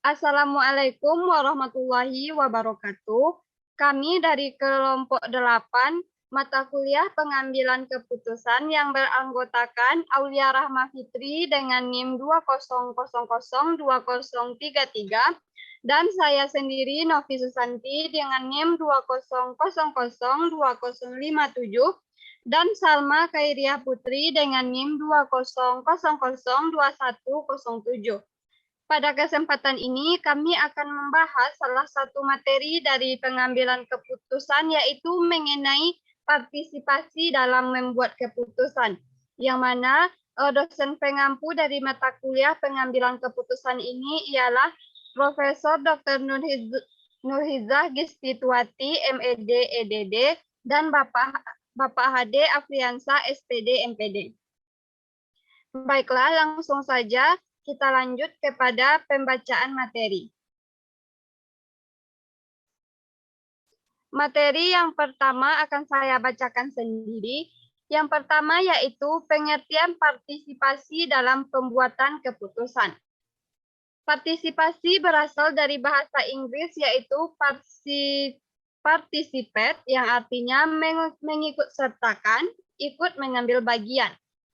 Assalamualaikum warahmatullahi wabarakatuh. Kami dari kelompok 8 mata kuliah pengambilan keputusan yang beranggotakan Aulia Rahma Fitri dengan NIM 20002033 dan saya sendiri Novi Susanti dengan NIM 20002057 dan Salma Khairiah Putri dengan NIM 20002107. Pada kesempatan ini, kami akan membahas salah satu materi dari pengambilan keputusan, yaitu mengenai partisipasi dalam membuat keputusan, yang mana dosen pengampu dari mata kuliah pengambilan keputusan ini ialah Profesor Dr. Nurhizah Gistituati, MED, EDD, dan Bapak HD Afriansa, SPD, MPD. Baiklah, langsung saja kita lanjut kepada pembacaan materi. Materi yang pertama akan saya bacakan sendiri. Yang pertama yaitu pengertian partisipasi dalam pembuatan keputusan. Partisipasi berasal dari bahasa Inggris yaitu participate yang artinya mengikut sertakan, ikut mengambil bagian.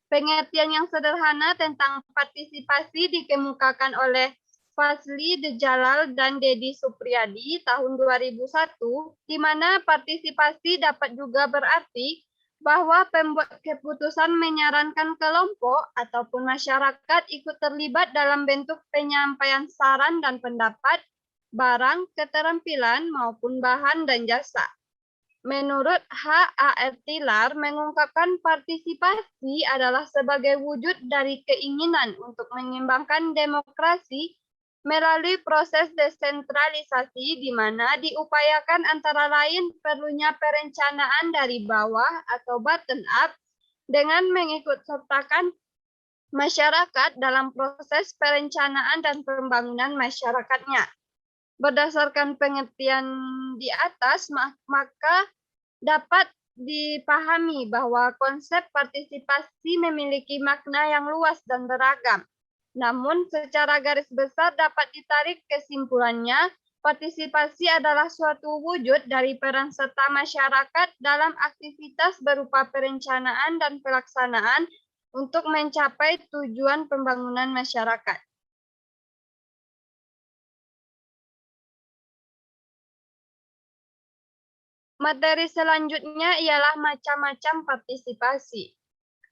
Pengertian yang sederhana tentang partisipasi dikemukakan oleh Fazli Dejalal dan Dedi Supriyadi tahun 2001, di mana partisipasi dapat juga berarti bahwa pembuat keputusan menyarankan kelompok ataupun masyarakat ikut terlibat dalam bentuk penyampaian saran dan pendapat, barang, keterampilan, maupun bahan dan jasa. Menurut H.A.R. Tilar, mengungkapkan partisipasi adalah sebagai wujud dari keinginan untuk mengembangkan demokrasi melalui proses desentralisasi di mana diupayakan antara lain perlunya perencanaan dari bawah atau bottom up dengan mengikut sertakan masyarakat dalam proses perencanaan dan pembangunan masyarakatnya. Berdasarkan pengertian di atas, maka dapat dipahami bahwa konsep partisipasi memiliki makna yang luas dan beragam. Namun, secara garis besar dapat ditarik kesimpulannya, partisipasi adalah suatu wujud dari peran serta masyarakat dalam aktivitas berupa perencanaan dan pelaksanaan untuk mencapai tujuan pembangunan masyarakat. Materi selanjutnya ialah macam-macam partisipasi.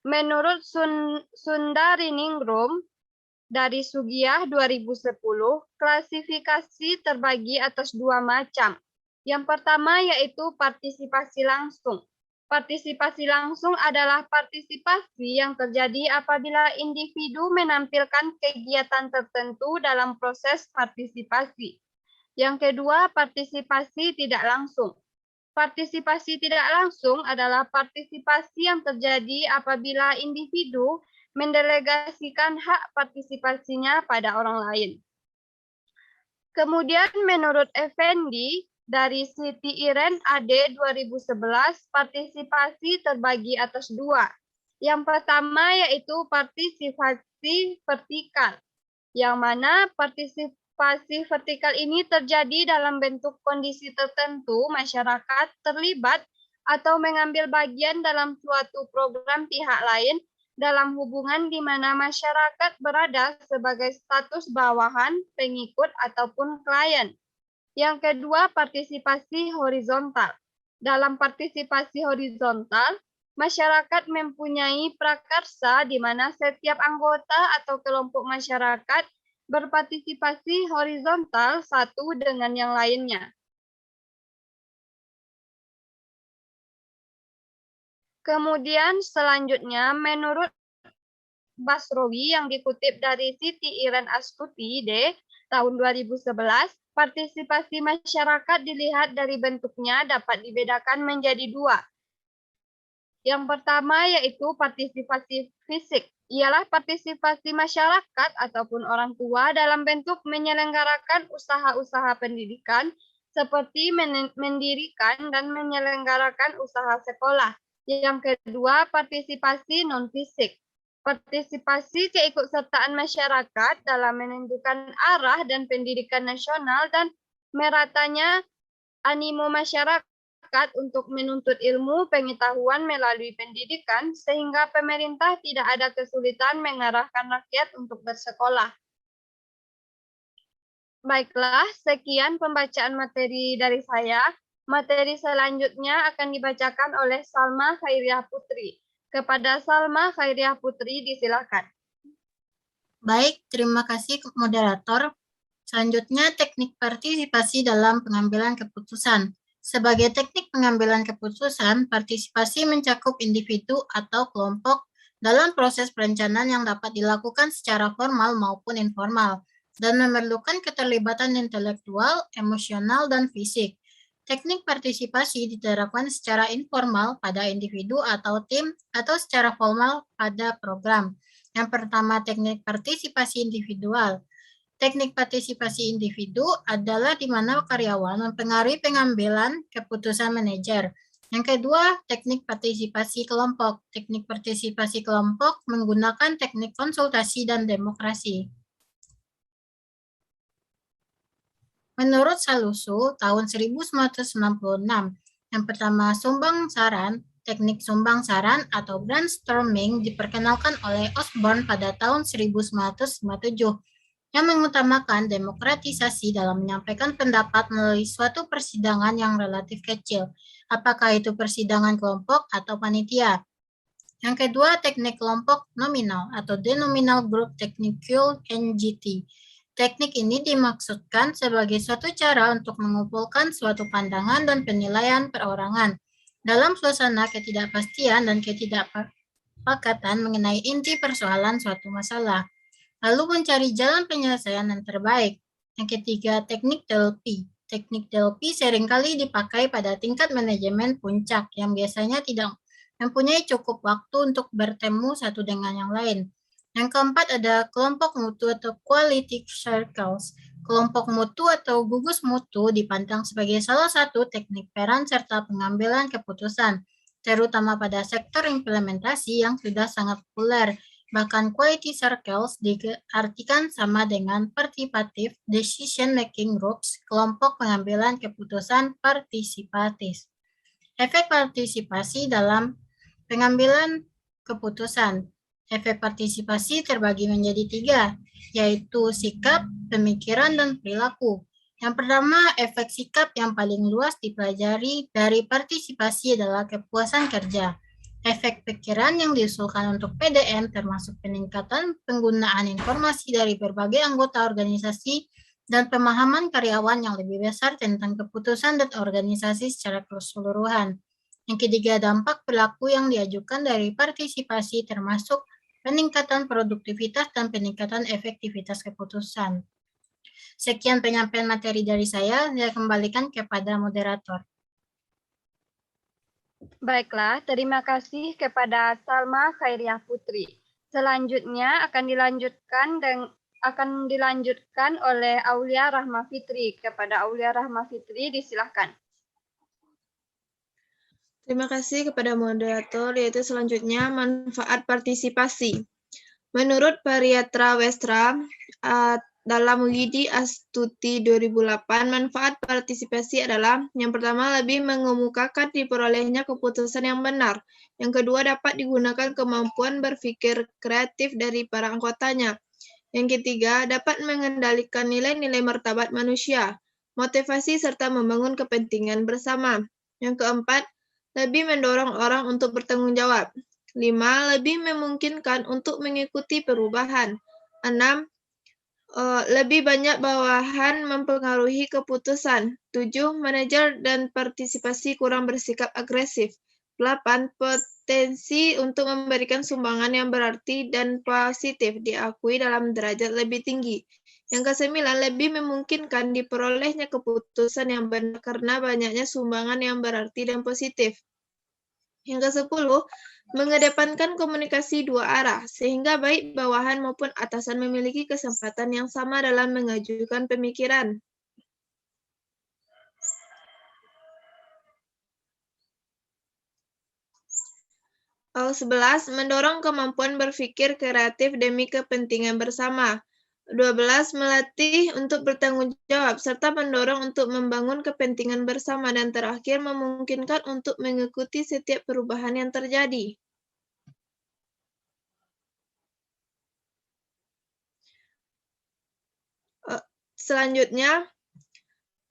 Menurut Sundariningrum dari Sugiyah 2010, klasifikasi terbagi atas dua macam. Yang pertama yaitu partisipasi langsung. Partisipasi langsung adalah partisipasi yang terjadi apabila individu menampilkan kegiatan tertentu dalam proses partisipasi. Yang kedua, partisipasi tidak langsung. Partisipasi tidak langsung adalah partisipasi yang terjadi apabila individu mendelegasikan hak partisipasinya pada orang lain. Kemudian menurut Effendi dari Siti Iren AD 2011, partisipasi terbagi atas dua. Yang pertama yaitu partisipasi vertikal, yang mana partisipasi vertikal ini terjadi dalam bentuk kondisi tertentu masyarakat terlibat atau mengambil bagian dalam suatu program pihak lain dalam hubungan di mana masyarakat berada sebagai status bawahan, pengikut, ataupun klien. Yang kedua, partisipasi horizontal. Dalam partisipasi horizontal, masyarakat mempunyai prakarsa di mana setiap anggota atau kelompok masyarakat berpartisipasi horizontal satu dengan yang lainnya. Kemudian selanjutnya menurut Basrowi yang dikutip dari Siti Iren Astuti D tahun 2011, partisipasi masyarakat dilihat dari bentuknya dapat dibedakan menjadi dua. Yang pertama yaitu partisipasi fisik. Ialah partisipasi masyarakat ataupun orang tua dalam bentuk menyelenggarakan usaha-usaha pendidikan seperti mendirikan dan menyelenggarakan usaha sekolah. Yang kedua, partisipasi non-fisik. Partisipasi keikutsertaan masyarakat dalam menentukan arah dan pendidikan nasional dan meratanya animo masyarakat untuk menuntut ilmu pengetahuan melalui pendidikan sehingga pemerintah tidak ada kesulitan mengarahkan rakyat untuk bersekolah. Baiklah, sekian pembacaan materi dari saya. Materi selanjutnya akan dibacakan oleh Salma Khairiah Putri. Kepada Salma Khairiah Putri, disilakan. Baik, terima kasih moderator. Selanjutnya, teknik partisipasi dalam pengambilan keputusan. Sebagai teknik pengambilan keputusan, partisipasi mencakup individu atau kelompok dalam proses perencanaan yang dapat dilakukan secara formal maupun informal, dan memerlukan keterlibatan intelektual, emosional, dan fisik. Teknik partisipasi diterapkan secara informal pada individu atau tim, atau secara formal pada program. Yang pertama, teknik partisipasi individual. Teknik partisipasi individu adalah di mana karyawan mempengaruhi pengambilan keputusan manajer. Yang kedua, teknik partisipasi kelompok. Teknik partisipasi kelompok menggunakan teknik konsultasi dan demokrasi. Menurut Salusu, tahun 1996, yang pertama sumbang saran, teknik sumbang saran atau brainstorming diperkenalkan oleh Osborne pada tahun 1957, yang mengutamakan demokratisasi dalam menyampaikan pendapat melalui suatu persidangan yang relatif kecil, apakah itu persidangan kelompok atau panitia. Yang kedua, teknik kelompok nominal atau denominal group technicule NGT. Teknik ini dimaksudkan sebagai suatu cara untuk mengumpulkan suatu pandangan dan penilaian perorangan dalam suasana ketidakpastian dan ketidakpakatan mengenai inti persoalan suatu masalah, lalu mencari jalan penyelesaian yang terbaik. Yang ketiga, teknik DLP. Teknik DLP seringkali dipakai pada tingkat manajemen puncak yang biasanya tidak mempunyai cukup waktu untuk bertemu satu dengan yang lain. Yang keempat ada kelompok mutu atau quality circles. Kelompok mutu atau gugus mutu dipandang sebagai salah satu teknik peran serta pengambilan keputusan, terutama pada sektor implementasi yang sudah sangat populer. Bahkan quality circles diartikan sama dengan participative decision making groups, kelompok pengambilan keputusan partisipatif. Efek partisipasi dalam pengambilan keputusan. Efek partisipasi terbagi menjadi 3, yaitu sikap, pemikiran, dan perilaku. Yang pertama, efek sikap yang paling luas dipelajari dari partisipasi adalah kepuasan kerja. Efek pikiran yang diusulkan untuk PDM termasuk peningkatan penggunaan informasi dari berbagai anggota organisasi dan pemahaman karyawan yang lebih besar tentang keputusan dan organisasi secara keseluruhan. Yang ketiga, dampak perilaku yang diajukan dari partisipasi termasuk peningkatan produktivitas dan peningkatan efektivitas keputusan. Sekian penyampaian materi dari saya kembalikan kepada moderator. Baiklah, terima kasih kepada Salma Khairiah Putri. Selanjutnya akan dilanjutkan oleh Aulia Rahma Fitri. Kepada Aulia Rahma Fitri, disilahkan. Terima kasih kepada moderator, yaitu selanjutnya manfaat partisipasi. Menurut Pariatra Westra, dalam Widi Astuti 2008, manfaat partisipasi adalah yang pertama lebih mengemukakan diperolehnya keputusan yang benar. Yang kedua dapat digunakan kemampuan berpikir kreatif dari para anggotanya. Yang ketiga dapat mengendalikan nilai-nilai martabat manusia, motivasi serta membangun kepentingan bersama. Yang keempat, lebih mendorong orang untuk bertanggung jawab. 5. Lebih memungkinkan untuk mengikuti perubahan. 6. Lebih banyak bawahan mempengaruhi keputusan. 7. Manajer dan partisipasi kurang bersikap agresif. 8. Potensi untuk memberikan sumbangan yang berarti dan positif diakui dalam derajat lebih tinggi. Yang ke-9, lebih memungkinkan diperolehnya keputusan yang benar karena banyaknya sumbangan yang berarti dan positif. Yang ke-10, mengedepankan komunikasi dua arah, sehingga baik bawahan maupun atasan memiliki kesempatan yang sama dalam mengajukan pemikiran. 11. Mendorong kemampuan berpikir kreatif demi kepentingan bersama. 12. Melatih untuk bertanggung jawab, serta mendorong untuk membangun kepentingan bersama. Dan terakhir, memungkinkan untuk mengikuti setiap perubahan yang terjadi. Selanjutnya,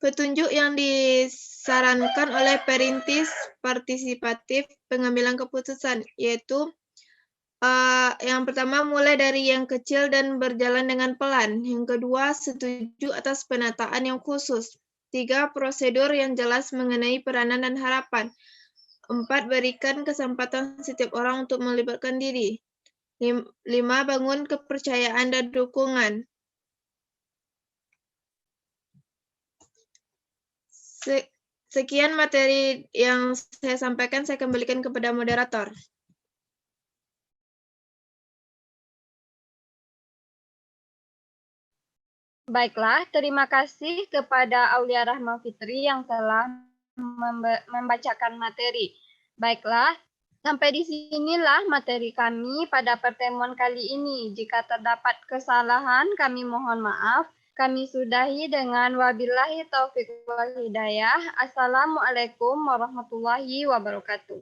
petunjuk yang disarankan oleh perintis partisipatif pengambilan keputusan, yaitu yang pertama, mulai dari yang kecil dan berjalan dengan pelan. Yang kedua, setuju atas penataan yang khusus. 3. Prosedur yang jelas mengenai peranan dan harapan. 4. Berikan kesempatan setiap orang untuk melibatkan diri. 5. Bangun kepercayaan dan dukungan. Sekian materi yang saya sampaikan, saya kembalikan kepada moderator. Baiklah, terima kasih kepada Aulia Rahma Fitri yang telah membacakan materi. Baiklah, sampai di sinilah materi kami pada pertemuan kali ini. Jika terdapat kesalahan, kami mohon maaf. Kami sudahi dengan wabillahi taufiq wal hidayah. Assalamualaikum warahmatullahi wabarakatuh.